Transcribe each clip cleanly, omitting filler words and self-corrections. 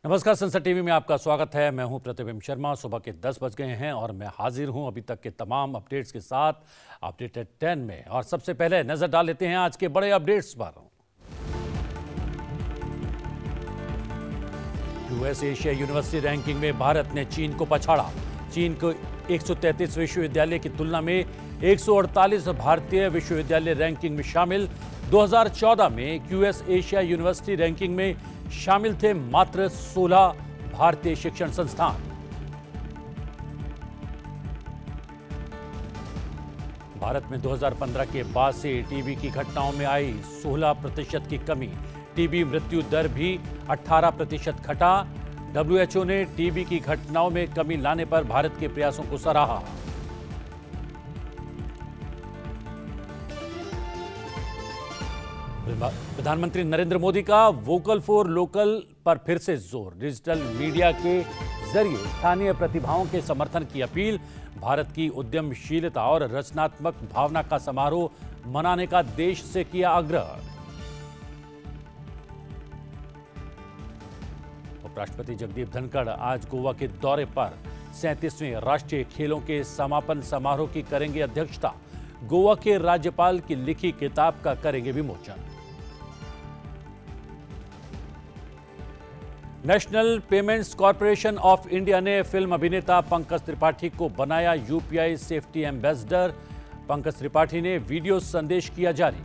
नमस्कार, संसद टीवी में आपका स्वागत है। मैं हूं प्रतिबिंब शर्मा। सुबह के 10 बज गए हैं और मैं हाजिर हूं अभी तक के तमाम अपडेट्स के साथ अपडेटेड 10 में। और सबसे पहले नजर डाल लेते हैं आज के बड़े अपडेट्स पर। यूएस एशिया यूनिवर्सिटी रैंकिंग में भारत ने चीन को पछाड़ा। चीन को 133 विश्वविद्यालय की तुलना में 148 भारतीय विश्वविद्यालय रैंकिंग में शामिल। 2014 में यूएस एशिया यूनिवर्सिटी रैंकिंग में शामिल थे मात्र 16 भारतीय शिक्षण संस्थान। भारत में 2015 के बाद से टीबी की घटनाओं में आई 16% की कमी। टीबी मृत्यु दर भी 18% घटा। डब्ल्यूएचओ ने टीबी की घटनाओं में कमी लाने पर भारत के प्रयासों को सराहा। प्रधानमंत्री नरेंद्र मोदी का वोकल फॉर लोकल पर फिर से जोर। डिजिटल मीडिया के जरिए स्थानीय प्रतिभाओं के समर्थन की अपील। भारत की उद्यमशीलता और रचनात्मक भावना का समारोह मनाने का देश से किया आग्रह। उपराष्ट्रपति जगदीप धनखड़ आज गोवा के दौरे पर 37वें राष्ट्रीय खेलों के समापन समारोह की करेंगे अध्यक्षता। गोवा के राज्यपाल की लिखी किताब का करेंगे विमोचन। National payments corporation of India ने फिल्म अभिनेता पंकज त्रिपाठी को बनाया UPI safety ambassador. Pankaj Tripathi ने वीडियो संदेश किया जारी।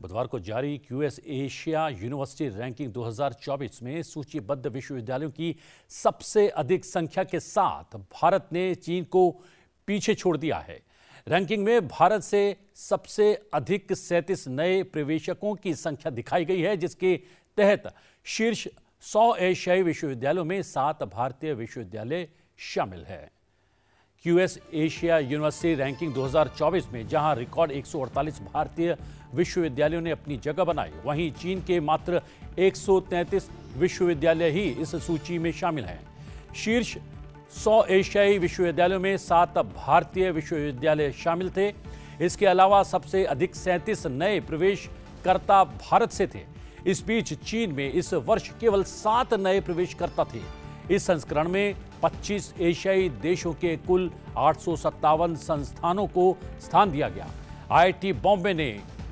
बुधवार को जारी यूएस एशिया यूनिवर्सिटी रैंकिंग 2024 में सूचीबद्ध विश्वविद्यालयों की सबसे अधिक संख्या के साथ भारत ने चीन को पीछे छोड़ दिया है। रैंकिंग में भारत से सबसे अधिक 37 नए प्रवेशकों की संख्या दिखाई गई है, जिसके तहत शीर्ष 100 एशियाई विश्वविद्यालयों में 7 भारतीय विश्वविद्यालय शामिल है। यूएस एशिया यूनिवर्सिटी रैंकिंग 2024 में जहां रिकॉर्ड 148 भारतीय विश्वविद्यालयों ने अपनी जगह बनाई, वहीं चीन के मात्र 133 विश्वविद्यालय ही इस सूची में शामिल हैं। शीर्ष 100 एशियाई विश्वविद्यालयों में 7 भारतीय विश्वविद्यालय शामिल थे। इसके अलावा सबसे अधिक 37 नए प्रवेशकर्ता भारत से थे। इस बीच चीन में इस वर्ष केवल 7 नए प्रवेशकर्ता थे। इस संस्करण में 25 एशियाई देशों के कुल 857 संस्थानों को स्थान दिया गया। आईआईटी बॉम्बे ने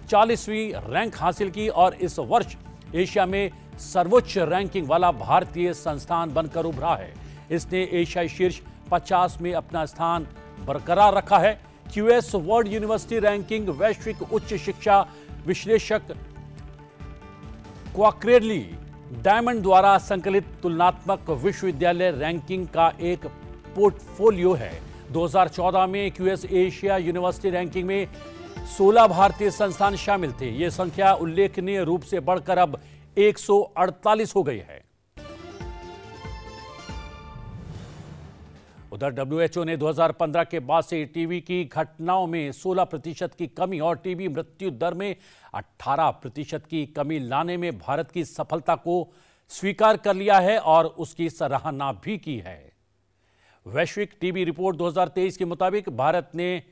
40वीं रैंक हासिल की और इस वर्ष एशिया में सर्वोच्च रैंकिंग वाला भारतीय संस्थान बनकर उभरा है। इसने एशियाई शीर्ष 50 में अपना स्थान बरकरार रखा है। यूएस वर्ल्ड यूनिवर्सिटी रैंकिंग वैश्विक उच्च शिक्षा विश्लेषक क्वाक्रेली डायमंड द्वारा संकलित तुलनात्मक विश्वविद्यालय रैंकिंग का एक पोर्टफोलियो है। 2014 में यूएस एशिया यूनिवर्सिटी रैंकिंग में 16 भारतीय संस्थान शामिल थे। यह संख्या उल्लेखनीय रूप से बढ़कर अब 148 हो गई है। उधर डब्ल्यूएचओ ने 2015 के बाद से टीबी की घटनाओं में 16% की कमी और टीबी मृत्यु दर में 18% की कमी लाने में भारत की सफलता को स्वीकार कर लिया है और उसकी सराहना भी की है। वैश्विक टीबी रिपोर्ट 2023 के मुताबिक भारत ने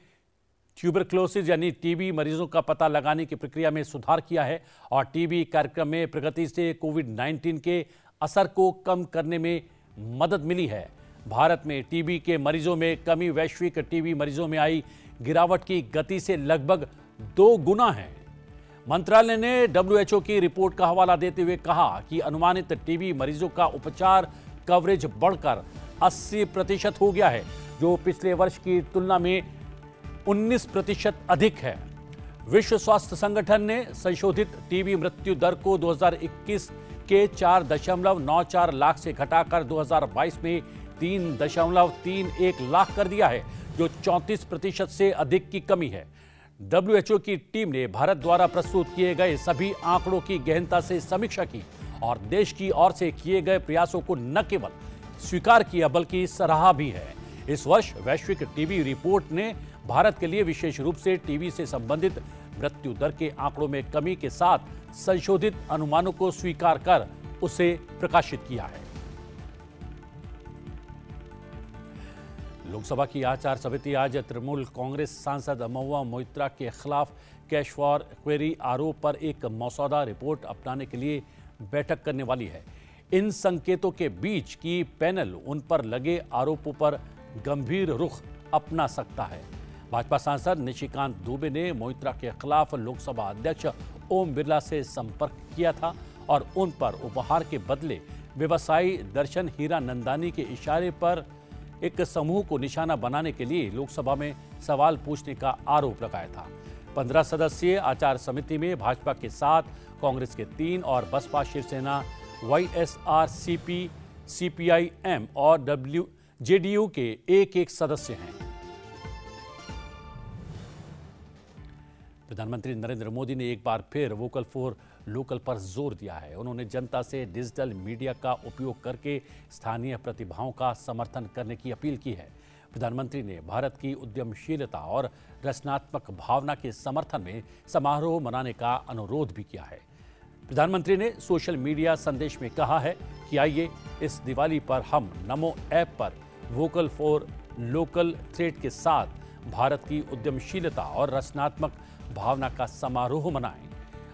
ट्यूबरक्लोसिस यानी टीबी मरीजों का पता लगाने की प्रक्रिया में सुधार किया है और टीबी कार्यक्रम में प्रगति से कोविड-19 के असर को कम करने में मदद मिली है। भारत में टीबी के मरीजों में कमी वैश्विक टीबी मरीजों में आई गिरावट की गति से लगभग 2 गुना है। मंत्रालय ने डब्ल्यूएचओ की रिपोर्ट का हवाला देते हुए कहा कि अनुमानित टीबी मरीजों का उपचार कवरेज बढ़कर 80% हो गया है, जो पिछले वर्ष की तुलना में 19% अधिक है। विश्व स्वास्थ्य संगठन ने संशोधित टीबी मृत्यु दर को 2021 के 4.94 लाख से घटाकर 2022 में 3.31 लाख कर दिया है, जो 34% से अधिक की कमी है। डब्ल्यूएचओ की टीम ने भारत द्वारा प्रस्तुत किए गए सभी आंकड़ों की गहनता से समीक्षा की और देश की ओर से किए गए प्रयासों को न केवल स्वीकार किया बल्कि सराहा भी है। इस वर्ष वैश्विक टीबी रिपोर्ट ने भारत के लिए विशेष रूप से टीबी से संबंधित मृत्यु दर के आंकड़ों में कमी के साथ संशोधित अनुमानों को स्वीकार कर उसे प्रकाशित किया है। लोकसभा की आचार समिति आज तृणमूल कांग्रेस सांसद महुआ मोइत्रा के खिलाफ कैश फॉर क्वेरी आरोप पर एक मसौदा रिपोर्ट अपनाने के लिए बैठक करने वाली है। इन संकेतों के बीच की पैनल उन पर लगे आरोपों पर गंभीर रुख अपना सकता है। भाजपा सांसद निशिकांत दुबे ने मोइत्रा के खिलाफ लोकसभा अध्यक्ष ओम बिरला से संपर्क किया था और उन पर उपहार के बदले व्यवसायी दर्शन हीरानंदानी के इशारे पर एक समूह को निशाना बनाने के लिए लोकसभा में सवाल पूछने का आरोप लगाया था। 15 सदस्यीय आचार समिति में भाजपा के 7, कांग्रेस के 3 और बसपा, शिवसेना, वाईएसआरसीपी, सीपीआईएम और जेडीयू के एक सदस्य हैं। प्रधानमंत्री नरेंद्र मोदी ने एक बार फिर वोकल फॉर लोकल पर जोर दिया है। उन्होंने जनता से डिजिटल मीडिया का उपयोग करके स्थानीय प्रतिभाओं का समर्थन करने की अपील की है। प्रधानमंत्री ने भारत की उद्यमशीलता और रचनात्मक भावना के समर्थन में समारोह मनाने का अनुरोध भी किया है। प्रधानमंत्री ने सोशल मीडिया संदेश में कहा है कि आइए इस दिवाली पर हम नमो ऐप पर वोकल फॉर लोकल थ्रेड के साथ भारत की उद्यमशीलता और रचनात्मक भावना का समारोह मनाएं।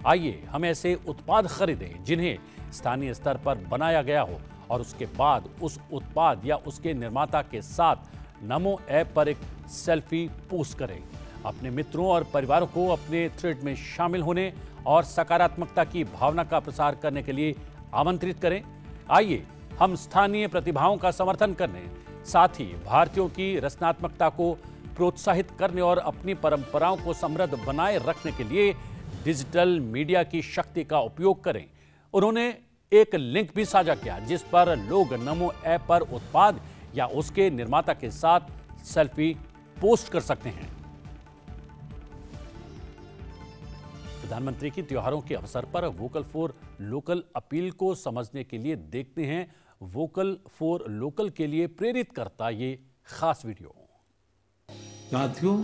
आइए हम ऐसे उत्पाद खरीदें जिन्हें स्थानीय स्तर पर बनाया गया हो और उसके बाद उस उत्पाद या उसके निर्माता के साथ नमो ऐप पर एक सेल्फी पोस्ट करें। अपने मित्रों और परिवारों को अपने थ्रेड में शामिल होने और सकारात्मकता की भावना का प्रसार करने के लिए आमंत्रित करें। आइए हम स्थानीय प्रतिभाओं का समर्थन करने, साथ ही भारतीयों की रचनात्मकता को प्रोत्साहित करने और अपनी परंपराओं को समृद्ध बनाए रखने के लिए डिजिटल मीडिया की शक्ति का उपयोग करें। उन्होंने एक लिंक भी साझा किया जिस पर लोग नमो ऐप पर उत्पाद या उसके निर्माता के साथ सेल्फी पोस्ट कर सकते हैं। प्रधानमंत्री की त्योहारों के अवसर पर वोकल फॉर लोकल अपील को समझने के लिए देखते हैं वोकल फॉर लोकल के लिए प्रेरित करता ये खास वीडियो। साथियों,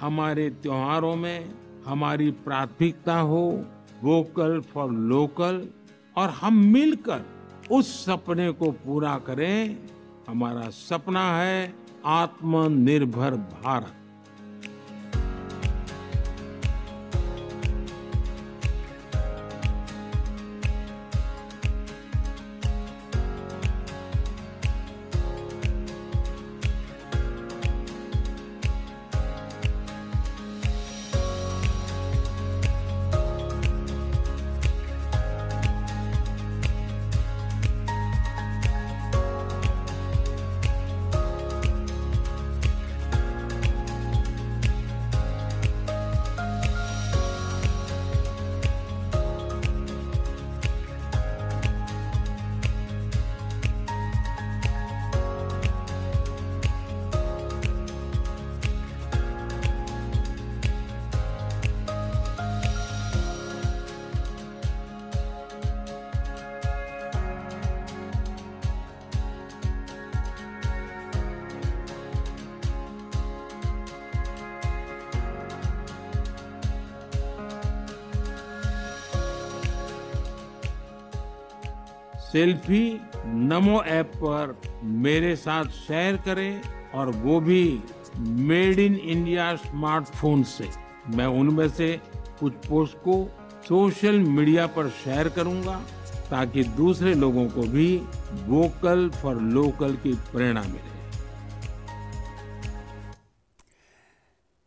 हमारे त्योहारों में हमारी प्राथमिकता हो वोकल फॉर लोकल और हम मिलकर उस सपने को पूरा करें। हमारा सपना है आत्मनिर्भर भारत। सेल्फी नमो ऐप पर मेरे साथ शेयर करें और वो भी मेड इन इंडिया स्मार्टफोन से। मैं उनमें से कुछ पोस्ट को सोशल मीडिया पर शेयर करूंगा ताकि दूसरे लोगों को भी वोकल फॉर लोकल की प्रेरणा मिले।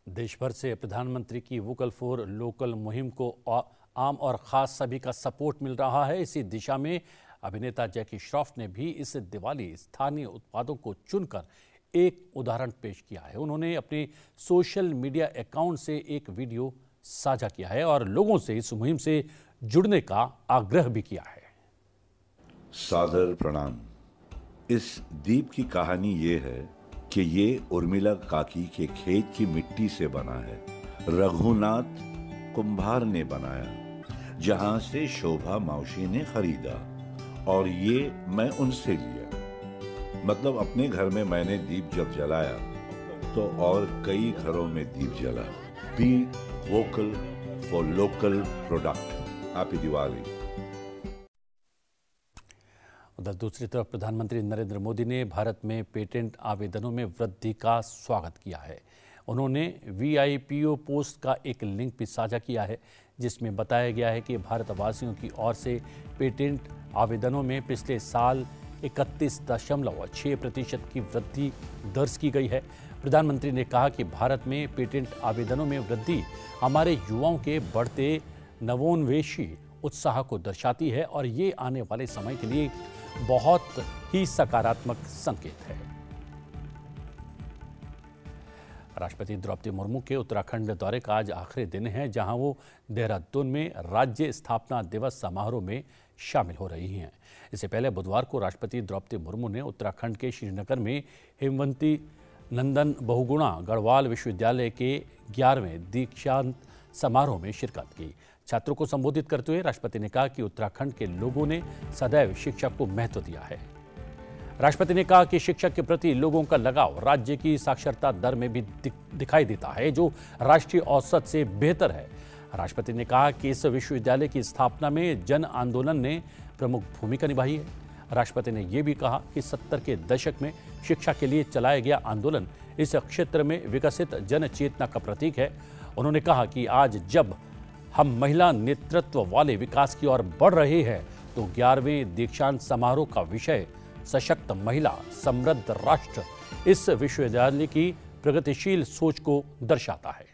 देश भर से प्रधानमंत्री की वोकल फॉर लोकल मुहिम को आम और खास सभी का सपोर्ट मिल रहा है। इसी दिशा में अभिनेता जैकी श्रॉफ ने भी इस दिवाली स्थानीय उत्पादों को चुनकर एक उदाहरण पेश किया है। उन्होंने अपने सोशल मीडिया अकाउंट से एक वीडियो साझा किया है और लोगों से इस मुहिम से जुड़ने का आग्रह भी किया है। सादर प्रणाम। इस दीप की कहानी ये है कि ये उर्मिला काकी के खेत की मिट्टी से बना है। रघुनाथ कुंभार ने बनाया, जहां से शोभा मौसी ने खरीदा और ये मैं उनसे लिया। मतलब अपने घर में मैंने दीप जब जलाया तो और कई घरों में दीप जला। Be vocal for local product. Happy Diwali. उधर दूसरी तरफ प्रधानमंत्री नरेंद्र मोदी ने भारत में पेटेंट आवेदनों में वृद्धि का स्वागत किया है। उन्होंने VIPO पोस्ट का एक लिंक भी साझा किया है, जिसमें बताया गया है कि भारतवासियों की ओर से पेटेंट आवेदनों में पिछले साल 31.6% की वृद्धि दर्ज की गई है। प्रधानमंत्री ने कहा कि भारत में पेटेंट आवेदनों में वृद्धि हमारे युवाओं के बढ़ते नवोन्मेषी उत्साह को दर्शाती है और ये आने वाले समय के लिए बहुत ही सकारात्मक संकेत है। राष्ट्रपति द्रौपदी मुर्मू के उत्तराखंड दौरे का आज आखिरी दिन है, जहां वो देहरादून में राज्य स्थापना दिवस समारोह में शामिल हो रही हैं। इससे पहले बुधवार को राष्ट्रपति द्रौपदी मुर्मू ने उत्तराखंड के श्रीनगर में हेमवती नंदन बहुगुणा गढ़वाल विश्वविद्यालय के 11वें दीक्षांत समारोह में शिरकत की। छात्रों को संबोधित करते हुए राष्ट्रपति ने कहा कि उत्तराखंड के लोगों ने सदैव शिक्षा को महत्व दिया है। राष्ट्रपति ने कहा कि शिक्षा के प्रति लोगों का लगाव राज्य की साक्षरता दर में भी दिखाई देता है, जो राष्ट्रीय औसत से बेहतर है। राष्ट्रपति ने कहा कि इस विश्वविद्यालय की स्थापना में जन आंदोलन ने प्रमुख भूमिका निभाई है। राष्ट्रपति ने यह भी कहा कि 70 के दशक में शिक्षा के लिए चलाया गया आंदोलन इस क्षेत्र में विकसित जन चेतना का प्रतीक है। उन्होंने कहा कि आज जब हम महिला नेतृत्व वाले विकास की ओर बढ़ रहे हैं, तो 11वें दीक्षांत समारोह का विषय सशक्त महिला समृद्ध राष्ट्र इस विश्वविद्यालय की प्रगतिशील सोच को दर्शाता है।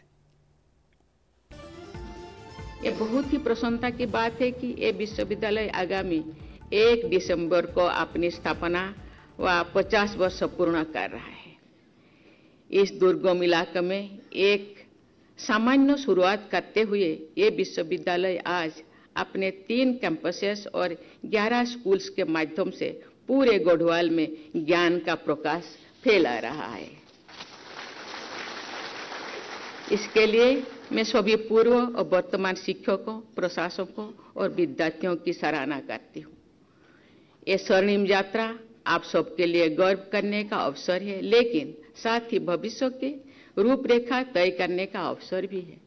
ये बहुत ही प्रसन्नता की बात है कि ये विश्वविद्यालय आगामी 1 दिसंबर को अपनी स्थापना व 50 वर्ष पूर्ण कर रहा है। इस दुर्गम इलाके में एक सामान्य शुरुआत करते हुए ये विश्वविद्यालय आज अपने 3 कैंपसेस और 11 स्कूल्स के माध्यम से पूरे गढ़वाल में ज्ञान का प्रकाश फैला रहा है। इसके लिए मैं सभी पूर्व और वर्तमान शिक्षकों, प्रशासकों और विद्यार्थियों की सराहना करती हूँ। ये स्वर्णिम यात्रा आप सबके लिए गर्व करने का अवसर है, लेकिन साथ ही भविष्य की रूपरेखा तय करने का अवसर भी है।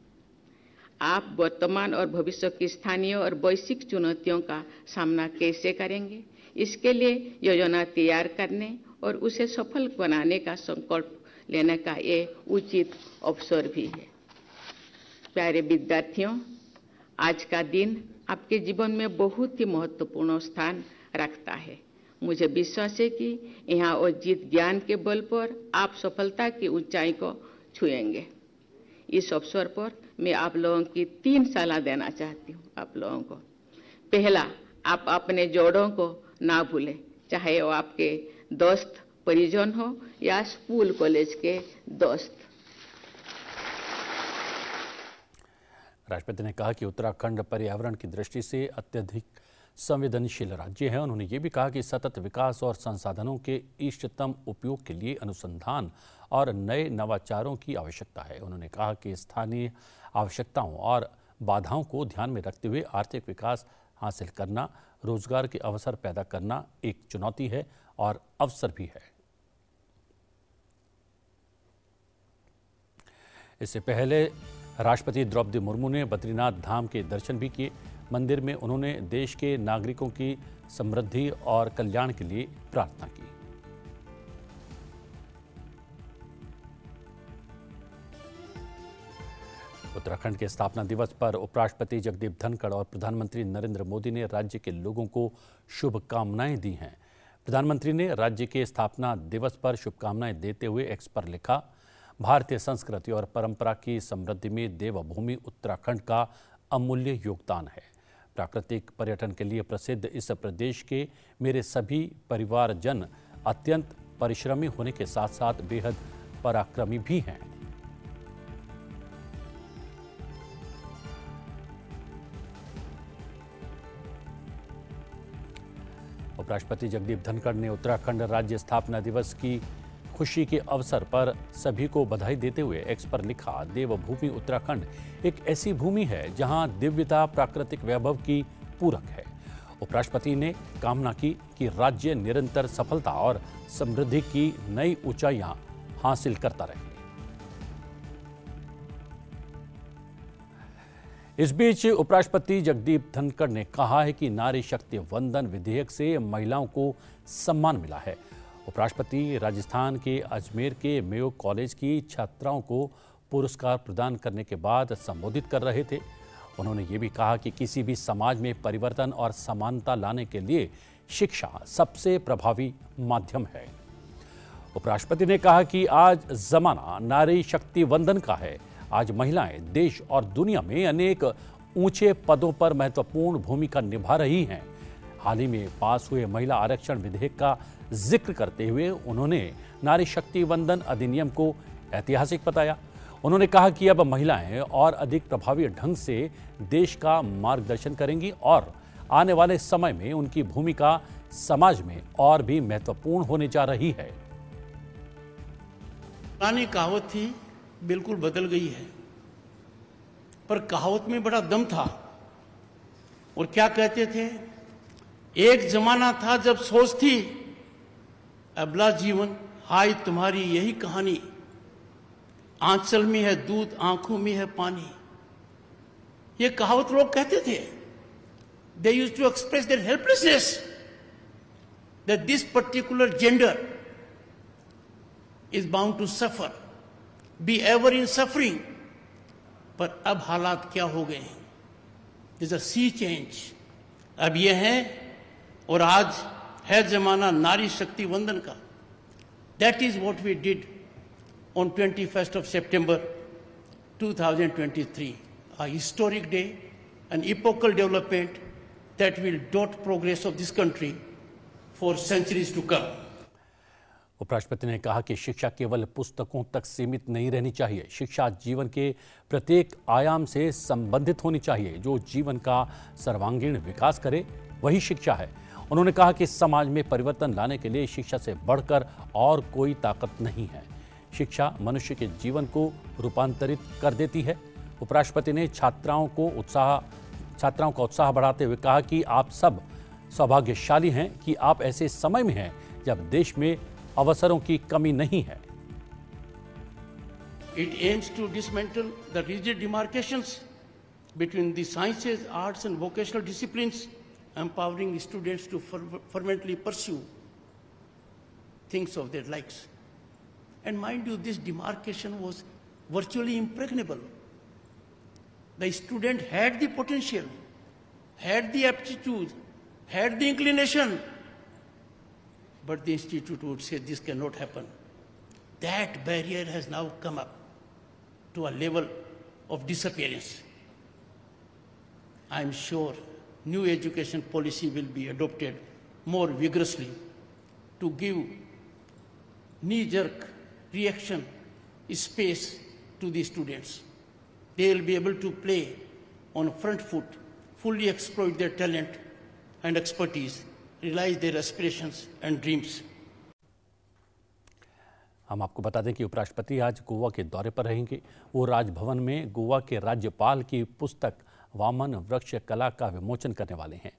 आप वर्तमान और भविष्य की स्थानीय और वैश्विक चुनौतियों का सामना कैसे करेंगे, इसके लिए योजना तैयार करने और उसे सफल बनाने का संकल्प लेने का ये उचित अवसर भी है। प्यारे विद्यार्थियों, आज का दिन आपके जीवन में बहुत ही महत्वपूर्ण स्थान रखता है। मुझे विश्वास है कि यहाँ अर्जित ज्ञान के बल पर आप सफलता की ऊंचाई को छुएंगे। इस अवसर पर मैं आप लोगों की 3 सलाह देना चाहती हूँ। आप लोगों को पहला, आप अपने जोड़ों को ना भूलें, चाहे वो आपके दोस्त परिजन हो या स्कूल कॉलेज के दोस्त। राष्ट्रपति ने कहा कि उत्तराखंड पर्यावरण की दृष्टि से अत्यधिक संवेदनशील राज्य है। उन्होंने ये भी कहा कि सतत विकास और संसाधनों के इष्टतम उपयोग के लिए अनुसंधान और नए नवाचारों की आवश्यकता है। उन्होंने कहा कि स्थानीय आवश्यकताओं और बाधाओं को ध्यान में रखते हुए आर्थिक विकास हासिल करना, रोजगार के अवसर पैदा करना एक चुनौती है और अवसर भी है। इससे पहले राष्ट्रपति द्रौपदी मुर्मू ने बद्रीनाथ धाम के दर्शन भी किए। मंदिर में उन्होंने देश के नागरिकों की समृद्धि और कल्याण के लिए प्रार्थना की। उत्तराखंड के स्थापना दिवस पर उपराष्ट्रपति जगदीप धनखड़ और प्रधानमंत्री नरेंद्र मोदी ने राज्य के लोगों को शुभकामनाएं दी हैं। प्रधानमंत्री ने राज्य के स्थापना दिवस पर शुभकामनाएं देते हुए एक्स पर लिखा, भारतीय संस्कृति और परंपरा की समृद्धि में देवभूमि उत्तराखंड का अमूल्य योगदान है। प्राकृतिक पर्यटन के लिए प्रसिद्ध इस प्रदेश के मेरे सभी परिवारजन अत्यंत परिश्रमी होने के साथ साथ बेहद पराक्रमी भी हैं। उपराष्ट्रपति जगदीप धनखड़ ने उत्तराखंड राज्य स्थापना दिवस की खुशी के अवसर पर सभी को बधाई देते हुए एक्स पर लिखा, देवभूमि उत्तराखंड एक ऐसी भूमि है जहां दिव्यता प्राकृतिक वैभव की पूरक है। उपराष्ट्रपति ने कामना की कि राज्य निरंतर सफलता और समृद्धि की नई ऊंचाइयां हासिल करता रहे। इस बीच उपराष्ट्रपति जगदीप धनखड़ ने कहा है कि नारी शक्ति वंदन विधेयक से महिलाओं को सम्मान मिला है। उपराष्ट्रपति राजस्थान के अजमेर के मेयो कॉलेज की छात्राओं को पुरस्कार प्रदान करने के बाद संबोधित कर रहे थे। उन्होंने ये भी कहा कि किसी भी समाज में परिवर्तन और समानता लाने के लिए शिक्षा सबसे प्रभावी माध्यम है। उपराष्ट्रपति ने कहा कि आज जमाना नारी शक्ति वंदन का है। आज महिलाएं देश और दुनिया में अनेक ऊंचे पदों पर महत्वपूर्ण भूमिका निभा रही हैं। हाल ही में पास हुए महिला आरक्षण विधेयक का जिक्र करते हुए उन्होंने नारी शक्ति वंदन अधिनियम को ऐतिहासिक बताया। उन्होंने कहा कि अब महिलाएं और अधिक प्रभावी ढंग से देश का मार्गदर्शन करेंगी और आने वाले समय में उनकी भूमिका समाज में और भी महत्वपूर्ण होने जा रही है। पुरानी कहावत थी, बिल्कुल बदल गई है, पर कहावत में बड़ा दम था। और क्या कहते थे? एक जमाना था जब सोच थी, अबला जीवन हाय तुम्हारी यही कहानी, आंचल में है दूध आंखों में है पानी। ये कहावत लोग कहते थे। They used to express their helplessness that this particular gender is bound to suffer, be ever in suffering. पर अब हालात क्या हो गए? There's a sea change. अब यह है और आज है जमाना नारी शक्ति वंदन का। That is what we did on 21st of September 2023, a historic day, an epochal development that will dot progress of this country for centuries to come. उपराष्ट्रपति ने कहा कि शिक्षा केवल पुस्तकों तक सीमित नहीं रहनी चाहिए। शिक्षा जीवन के प्रत्येक आयाम से संबंधित होनी चाहिए। जो जीवन का सर्वांगीण विकास करे वही शिक्षा है। उन्होंने कहा कि समाज में परिवर्तन लाने के लिए शिक्षा से बढ़कर और कोई ताकत नहीं है। शिक्षा मनुष्य के जीवन को रूपांतरित कर देती है। उपराष्ट्रपति ने छात्राओं का उत्साह बढ़ाते हुए कहा कि आप सब सौभाग्यशाली हैं कि आप ऐसे समय में हैं जब देश में अवसरों की कमी नहीं है। It aims to dismantle the rigid demarcations between the sciences, arts and vocational disciplines, empowering students to fervently pursue things of their likes. And mind you, this demarcation was virtually impregnable. The student had the potential, had the aptitude, had the inclination, but the institute would say this cannot happen. That barrier has now come up to a level of disappearance. I am sure new education policy will be adopted more vigorously to give knee-jerk reaction space to the students. They will be able to play on front foot, fully exploit their talent and expertise, realize their aspirations and dreams. हम आपको बता दें कि उपराष्ट्रपति आज गोवा के दौरे पर रहेंगे। वो राजभवन में गोवा के राज्यपाल की पुस्तक वामन वृक्ष कला का विमोचन करने वाले हैं।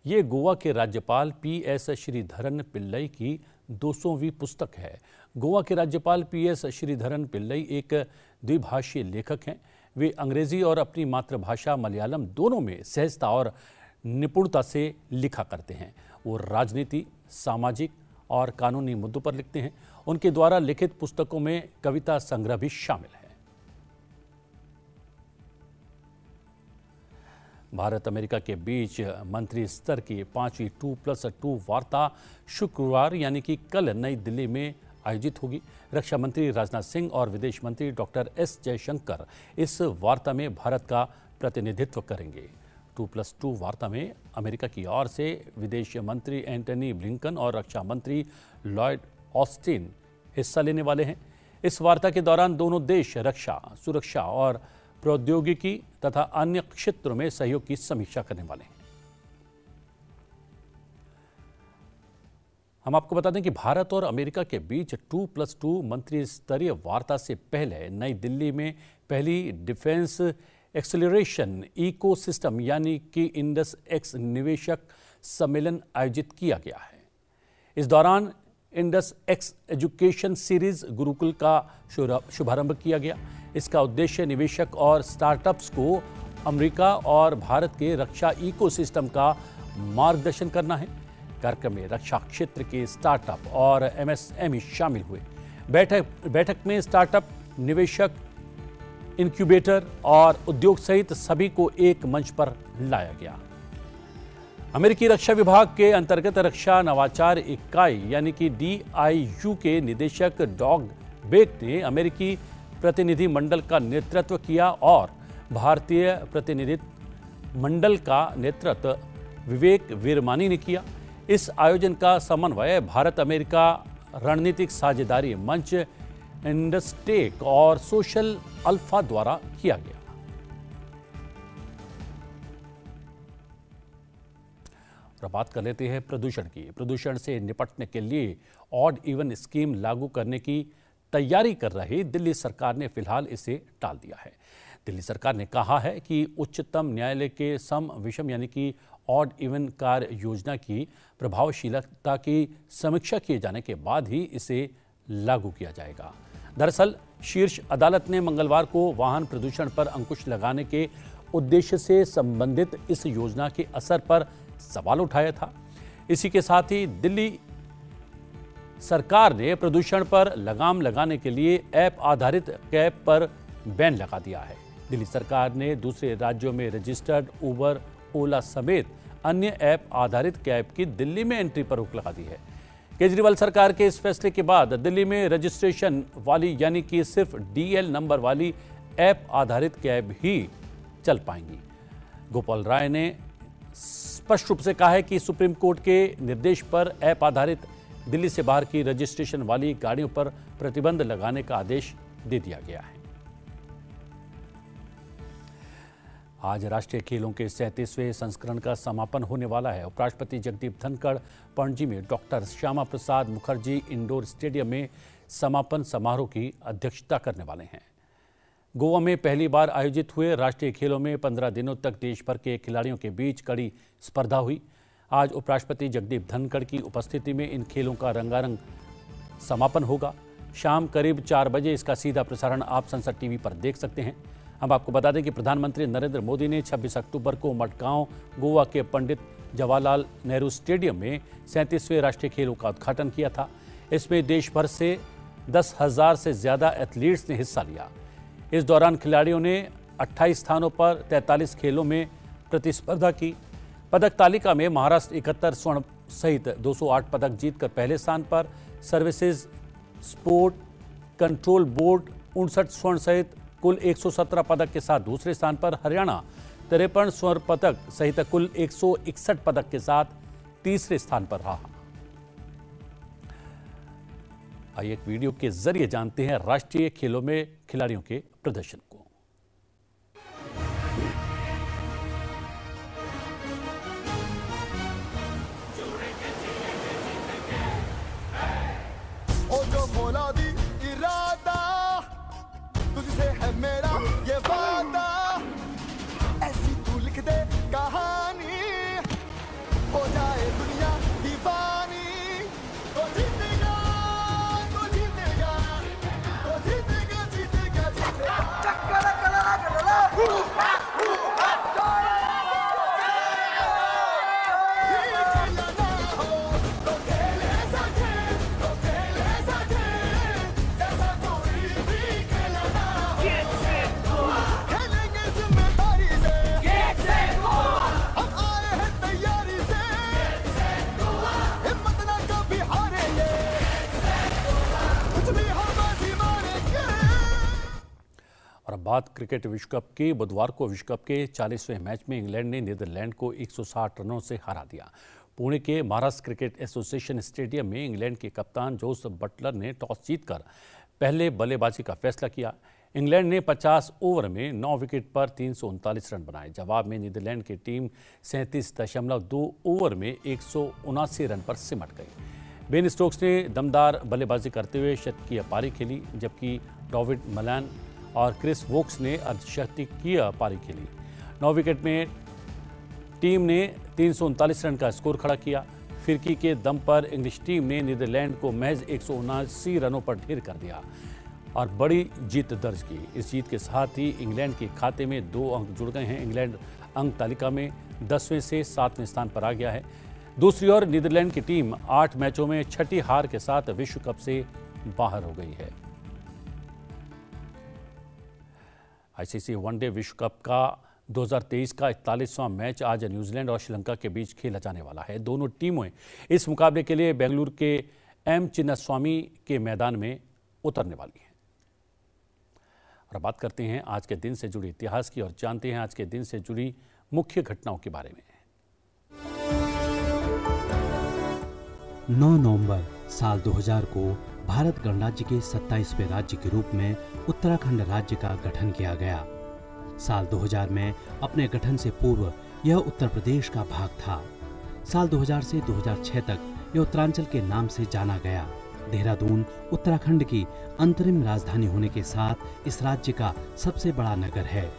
ये गोवा के राज्यपाल PS श्रीधरन पिल्लई की 200वीं पुस्तक है। गोवा के राज्यपाल PS श्रीधरन पिल्लई एक द्विभाषीय लेखक हैं। वे अंग्रेजी और अपनी मातृभाषा मलयालम दोनों में सहजता और निपुणता से लिखा करते हैं। वो राजनीति, सामाजिक और कानूनी मुद्दों पर लिखते हैं। उनके द्वारा लिखित पुस्तकों में कविता संग्रह भी शामिल है। भारत अमेरिका के बीच मंत्री स्तर की 5वीं 2+2 वार्ता शुक्रवार यानी कि कल नई दिल्ली में आयोजित होगी। रक्षा मंत्री राजनाथ सिंह और विदेश मंत्री डॉक्टर S जयशंकर इस वार्ता में भारत का प्रतिनिधित्व करेंगे। 2+2 वार्ता में अमेरिका की ओर से विदेश मंत्री एंटनी ब्लिंकन और रक्षा मंत्री लॉयड ऑस्टिन हिस्सा लेने वाले हैं। इस वार्ता के दौरान दोनों देश रक्षा, सुरक्षा और प्रौद्योगिकी तथा अन्य क्षेत्रों में सहयोग की समीक्षा करने वाले हैं। हम आपको बता दें कि भारत और अमेरिका के बीच 2+2 मंत्री स्तरीय वार्ता से पहले नई दिल्ली में पहली डिफेंस एक्सेलरेशन इकोसिस्टम यानी कि इंडस एक्स निवेशक सम्मेलन आयोजित किया गया है। इस दौरान Indus x education series Gurukul का शुभारंभ किया गया। इसका उद्देश्य निवेशक और स्टार्टअप्स को अमेरिका और भारत के रक्षा इकोसिस्टम का मार्गदर्शन करना है। कार्यक्रम में रक्षा क्षेत्र के स्टार्टअप और एमएसएमई शामिल हुए। बैठक में स्टार्टअप, निवेशक, इंक्यूबेटर और उद्योग सहित सभी को एक मंच पर लाया गया। अमेरिकी रक्षा विभाग के अंतर्गत रक्षा नवाचार इकाई यानी कि DIU के निदेशक डॉग बेक ने अमेरिकी प्रतिनिधि मंडल का नेतृत्व किया और भारतीय प्रतिनिधि मंडल का नेतृत्व विवेक वीरमानी ने किया। इस आयोजन का समन्वय भारत अमेरिका रणनीतिक साझेदारी मंच इंडस्टेक और सोशल अल्फा द्वारा किया गया। और बात कर लेते हैं प्रदूषण की। प्रदूषण से निपटने के लिए ऑड इवन स्कीम लागू करने की तैयारी कर रही दिल्ली सरकार ने फिलहाल इसे टाल दिया है। दिल्ली सरकार ने कहा है कि उच्चतम न्यायालय के सम विषम यानी कि ऑड इवन कार्य योजना की प्रभावशीलता की समीक्षा किए जाने के बाद ही इसे लागू किया जाएगा। दरअसल शीर्ष अदालत ने मंगलवार को वाहन प्रदूषण पर अंकुश लगाने के उद्देश्य से संबंधित इस योजना के असर पर सवाल उठाया था। इसी के साथ ही दिल्ली सरकार ने प्रदूषण पर लगाम लगाने के लिए ऐप आधारित कैब पर बैन लगा दिया है। दिल्ली सरकार ने दूसरे राज्यों में रजिस्टर्ड उबर, ओला समेत अन्य ऐप आधारित कैब की दिल्ली में एंट्री पर रोक लगा दी है। केजरीवाल सरकार के इस फैसले के बाद दिल्ली में रजिस्ट्रेशन वाली यानी कि सिर्फ DL नंबर वाली ऐप आधारित कैब ही चल पाएंगी। गोपाल राय ने स्पष्ट रूप से कहा है कि सुप्रीम कोर्ट के निर्देश पर ऐप आधारित दिल्ली से बाहर की रजिस्ट्रेशन वाली गाड़ियों पर प्रतिबंध लगाने का आदेश दे दिया गया है। आज राष्ट्रीय खेलों के 37वें संस्करण का समापन होने वाला है। उपराष्ट्रपति जगदीप धनखड़ पणजी में doctor Shyama Prasad Mukherjee indoor stadium में समापन समारोह की अध्यक्षता करने वाले हैं। गोवा में पहली बार आयोजित हुए राष्ट्रीय खेलों में 15 दिनों तक देश भर के खिलाड़ियों के बीच कड़ी स्पर्धा हुई। आज उपराष्ट्रपति जगदीप धनखड़ की उपस्थिति में इन खेलों का रंगारंग समापन होगा। शाम करीब 4 बजे इसका सीधा प्रसारण आप संसद टीवी पर देख सकते हैं। हम आपको बता दें कि प्रधानमंत्री नरेंद्र मोदी ने 26 अक्टूबर को मडगांव, गोवा के पंडित जवाहरलाल नेहरू स्टेडियम में 37वें राष्ट्रीय खेलों का उद्घाटन किया था। इसमें देश भर से 10,000 से ज्यादा एथलीट्स ने हिस्सा लिया। इस दौरान खिलाड़ियों ने 28 स्थानों पर 43 खेलों में प्रतिस्पर्धा की। पदक तालिका में महाराष्ट्र 71 स्वर्ण सहित 208 पदक जीतकर पहले स्थान पर, सर्विसेज स्पोर्ट कंट्रोल बोर्ड 59 स्वर्ण सहित कुल 117 पदक के साथ दूसरे स्थान पर, हरियाणा 53 स्वर्ण पदक सहित कुल 161 पदक के साथ तीसरे स्थान पर रहा। आइए एक वीडियो के जरिए जानते हैं राष्ट्रीय खेलों में खिलाड़ियों के प्रदर्शन को। जो फौलादी इरादा तुझसे है मेरा ये वादा, ऐसी तू लिख दे कहानी, हो जाए दुनिया दीवानी। तो जीतेगा, तो जीतेगा, तो जीतेगा, जीतेगा, जीतेगा। चक्कर और अब बात क्रिकेट विश्व कप की। बुधवार को विश्व कप के 40वें मैच में इंग्लैंड ने नीदरलैंड को 160 रनों से हरा दिया। पुणे के महाराष्ट्र क्रिकेट एसोसिएशन स्टेडियम में इंग्लैंड के कप्तान जोस बटलर ने टॉस जीतकर पहले बल्लेबाजी का फैसला किया। इंग्लैंड ने 50 ओवर में 9 विकेट पर 339 रन बनाए। जवाब में नीदरलैंड की टीम 37.2 ओवर में 179 रन पर सिमट गई। बेन स्टोक्स ने दमदार बल्लेबाजी करते हुए शतकीय पारी खेली, जबकि डेविड मलान और क्रिस वोक्स ने अर्धशतकीय पारी खेली। 9 विकेट में टीम ने 339 रन का स्कोर खड़ा किया। फिरकी के दम पर इंग्लिश टीम ने नीदरलैंड को महज 179 रनों पर ढेर कर दिया और बड़ी जीत दर्ज की। इस जीत के साथ ही इंग्लैंड के खाते में 2 अंक जुड़ गए हैं। इंग्लैंड अंक तालिका में 10वें से 7वें स्थान पर आ गया है। दूसरी ओर नीदरलैंड की टीम 8 मैचों में 6ठी हार के साथ विश्व कप से बाहर हो गई है। आईसीसी वनडे विश्व कप का 2023 का 41वां मैच आज न्यूजीलैंड और श्रीलंका के बीच खेला जाने वाला है। दोनों टीमें इस मुकाबले के लिए बेंगलुरु के एम चिन्नास्वामी के मैदान में उतरने वाली हैं। और बात करते हैं आज के दिन से जुड़ी इतिहास की और जानते हैं आज के दिन से जुड़ी मुख्य घटनाओं के बारे में। 9 नवंबर साल 2000 को भारत गणराज्य के 27वें राज्य के रूप में उत्तराखंड राज्य का गठन किया गया। साल 2000 में अपने गठन से पूर्व यह उत्तर प्रदेश का भाग था। साल 2000 से 2006 तक यह उत्तरांचल के नाम से जाना गया। देहरादून उत्तराखंड की अंतरिम राजधानी होने के साथ इस राज्य का सबसे बड़ा नगर है।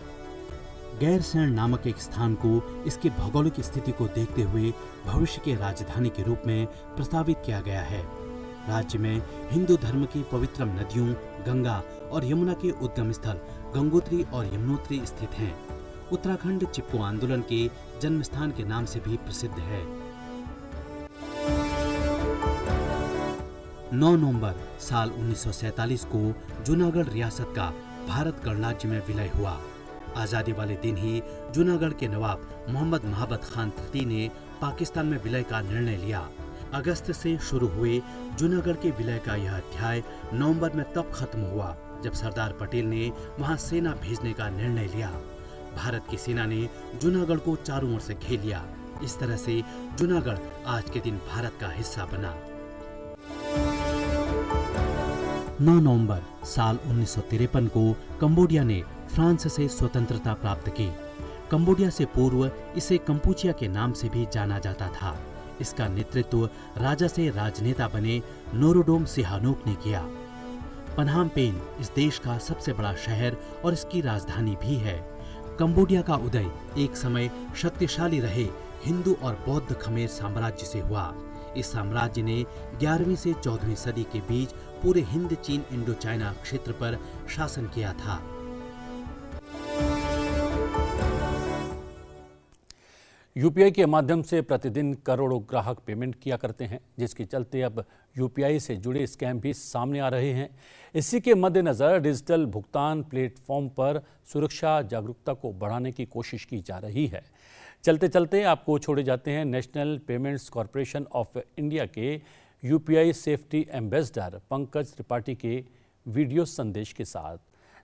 गैरसैंण नामक एक स्थान को इसकी भौगोलिक स्थिति को देखते हुए भविष्य के राजधानी के रूप में प्रस्तावित किया गया है। राज्य में हिंदू धर्म की पवित्र नदियों गंगा और यमुना के उद्गम स्थल गंगोत्री और यमुनोत्री स्थित हैं। उत्तराखंड चिपको आंदोलन के जन्म स्थान के नाम से भी प्रसिद्ध है। 9 नवंबर साल 1947 को जूनागढ़ रियासत का भारत गणराज्य में विलय हुआ। आजादी वाले दिन ही जूनागढ़ के नवाब मोहम्मद महाबत खान तृतीय ने पाकिस्तान में विलय का निर्णय लिया। अगस्त से शुरू हुए जूनागढ़ के विलय का यह अध्याय नवंबर में तब खत्म हुआ जब सरदार पटेल ने वहां सेना भेजने का निर्णय लिया। भारत की सेना ने जूनागढ़ को चारों ओर से घेर लिया। इस तरह से जूनागढ़ आज के दिन भारत का हिस्सा बना। 9 नवंबर साल 1953 को कंबोडिया ने फ्रांस से स्वतंत्रता प्राप्त की। कंबोडिया से पूर्व इसे कंपूचिया के नाम से भी जाना जाता था। इसका नेतृत्व राजा से राजनेता बने नोरोडोम सिहानोक ने किया। पनहाम पेन इस देश का सबसे बड़ा शहर और इसकी राजधानी भी है। कंबोडिया का उदय एक समय शक्तिशाली रहे हिंदू और बौद्ध खमेर साम्राज्य से हुआ। इस साम्राज्य ने 11वीं से 14वीं सदी के बीच पूरे हिंद चीन इंडो चाइना क्षेत्र पर शासन किया था। यूपीआई के माध्यम से प्रतिदिन करोड़ों ग्राहक पेमेंट किया करते हैं, जिसके चलते अब यूपीआई से जुड़े स्कैम भी सामने आ रहे हैं। इसी के मद्देनज़र डिजिटल भुगतान प्लेटफॉर्म पर सुरक्षा जागरूकता को बढ़ाने की कोशिश की जा रही है। चलते चलते आपको छोड़े जाते हैं national payments corporation of India के UPI safety ambassador Pankaj Tripathi के वीडियो संदेश के साथ।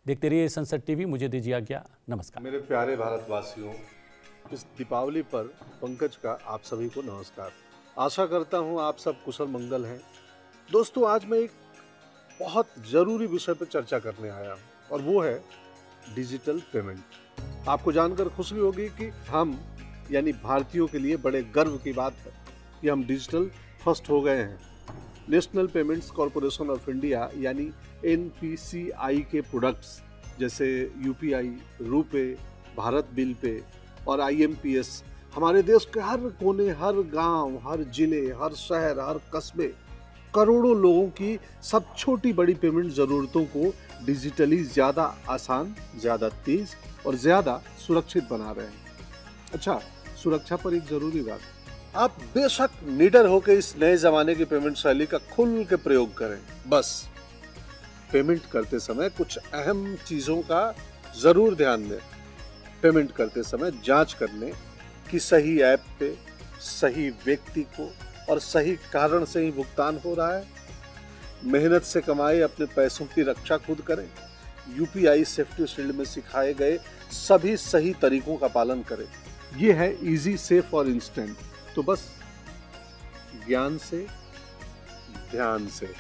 देखते रहिए संसद टीवी। मुझे दीजिए आज्ञा। नमस्कार। मेरे प्यारे भारतवासियों, इस दीपावली पर पंकज का आप सभी को नमस्कार। आशा करता हूं आप सब कुशल मंगल हैं। दोस्तों, आज मैं एक बहुत ज़रूरी विषय पर चर्चा करने आया हूं और वो है डिजिटल पेमेंट। आपको जानकर खुशी होगी कि हम यानी भारतीयों के लिए बड़े गर्व की बात है कि हम डिजिटल फर्स्ट हो गए हैं। National payments corporation of India यानी NPCI के प्रोडक्ट्स जैसे UPI, RuPay, Bharat bill pay और IMPS हमारे देश के हर कोने, हर गांव, हर जिले, हर शहर, हर कस्बे करोड़ों लोगों की सब छोटी बड़ी पेमेंट ज़रूरतों को डिजिटली ज़्यादा आसान, ज़्यादा तेज और ज़्यादा सुरक्षित बना रहे हैं। अच्छा, सुरक्षा पर एक ज़रूरी बात, आप बेशक निडर होकर इस नए ज़माने की पेमेंट शैली का खुल के प्रयोग करें। बस पेमेंट करते समय कुछ अहम चीज़ों का ज़रूर ध्यान दें। पेमेंट करते समय जांच कर लें कि सही ऐप पे सही व्यक्ति को और सही कारण से ही भुगतान हो रहा है। मेहनत से कमाए अपने पैसों की रक्षा खुद करें। यूपीआई सेफ्टी शील्ड में सिखाए गए सभी सही तरीकों का पालन करें। ये है इजी, सेफ और इंस्टेंट। तो बस ज्ञान से, ध्यान से।